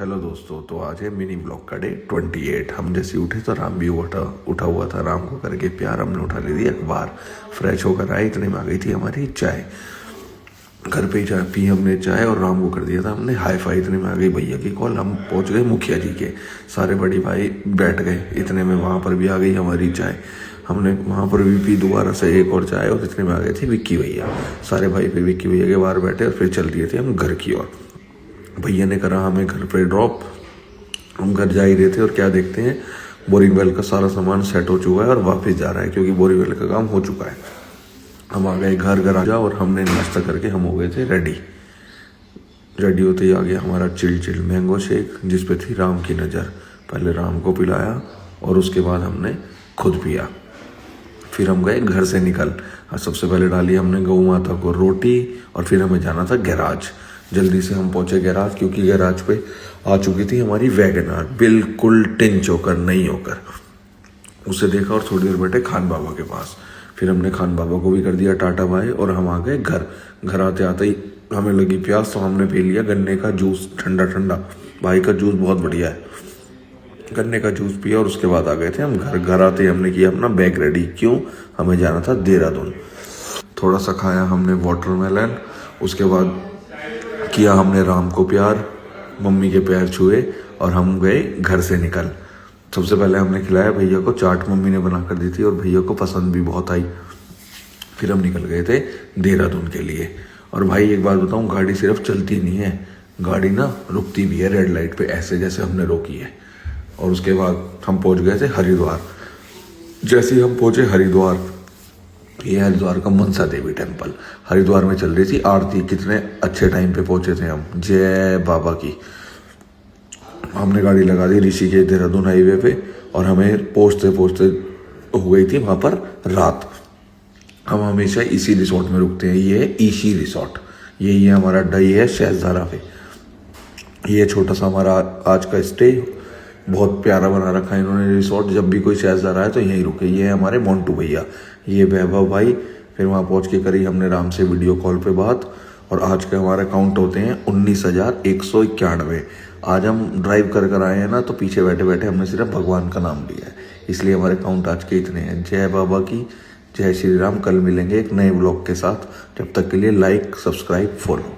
Hello दोस्तों, तो आज है मिनी ब्लॉग का डे 28। हम जैसे उठे तो राम भी उठा हुआ था। राम को करके प्यार हमने उठा ले दिया अखबार। फ्रेश होकर आए, इतने में आ गई थी हमारी चाय। घर पे ही चाय पी हमने चाय, और राम को कर दिया था हमने हाई फाई। इतने में आ गई भैया की कॉल। हम पहुंच गए मुखिया जी के। सारे बड़ी भाई बैठ गए। इतने में वहाँ पर भी आ गई हमारी चाय। हमने वहाँ पर भी पी दोबारा से एक और चाय, और इतने में आ गए थे विक्की भैया। सारे भाई फिर विक्की भैया के बाहर बैठे, और फिर चल दिए थे हम घर की ओर। भैया ने करा हमें घर पे ड्रॉप। हम घर जा ही रहे थे, और क्या देखते हैं, बोरिंग वेल का सारा सामान सेट हो चुका है और वापस जा रहा है, क्योंकि बोरिंग वेल का काम हो चुका है। हम आ गए घर आ जा, और हमने नाश्ता करके हम हो गए थे रेडी होते ही आ गया हमारा चिल मैंगो शेक, जिस पे थी राम की नज़र। पहले राम को पिलाया, और उसके बाद हमने खुद पिया। फिर हम गए घर से निकल। सबसे पहले डाली हमने गौ माता को रोटी, और फिर हमें जाना था गैराज। जल्दी से हम पहुंचे गैराज, क्योंकि गैराज पे आ चुकी थी हमारी वैगनआर, बिल्कुल टिंच होकर, नहीं होकर। उसे देखा और थोड़ी देर बैठे खान बाबा के पास। फिर हमने खान बाबा को भी कर दिया टाटा बाय, और हम आ गए घर आते आते ही हमें लगी प्यास, तो हमने पी लिया गन्ने का जूस, ठंडा ठंडा। भाई का जूस बहुत बढ़िया है। गन्ने का जूस पिया, और उसके बाद आ गए थे हम घर आते ही हमने किया अपना बैग रेडी। क्यों? हमें जाना था देहरादून। थोड़ा सा खाया हमने वाटरमेलन। उसके बाद किया हमने राम को प्यार, मम्मी के पैर छुए, और हम गए घर से निकल। सबसे पहले हमने खिलाया भैया को चाट, मम्मी ने बना कर दी थी, और भैया को पसंद भी बहुत आई। फिर हम निकल गए थे देहरादून के लिए। और भाई एक बात बताऊं, गाड़ी सिर्फ चलती नहीं है, गाड़ी ना रुकती भी है रेड लाइट पे, ऐसे जैसे हमने रोकी है। और उसके बाद हम पहुंच गए थे हरिद्वार। जैसे ही हम पहुंचे हरिद्वार, ये हरिद्वार का मनसा देवी टेम्पल। हरिद्वार में चल रही थी आरती। कितने अच्छे टाइम पे पहुंचे थे हम, जय बाबा की। हमने गाड़ी लगा दी ऋषिकेश देहरादून हाईवे पे, और हमें पहुंचते पहुंचते हो गई थी वहां पर रात। हम हमेशा इसी रिसोर्ट में रुकते हैं, ये है ईशी रिसोर्ट। यही है हमारा अड्डा, ये है शहजादा पे। ये छोटा सा हमारा आज का स्टे, बहुत प्यारा बना रखा है इन्होंने रिसोर्ट। जब भी कोई शहजादा है तो यहीं रुके। ये है हमारे मोन्टू भैया, ये वैभव भाई। फिर वहाँ पहुँच के करी हमने राम से वीडियो कॉल पे बात, और आज के हमारे काउंट होते हैं 19,191। आज हम ड्राइव कर आए हैं ना, तो पीछे बैठे बैठे हमने सिर्फ भगवान का नाम लिया है, इसलिए हमारे काउंट आज के इतने हैं। जय बाबा की, जय श्री राम। कल मिलेंगे एक नए ब्लॉग के साथ। जब तक के लिए लाइक, सब्सक्राइब, फॉलो।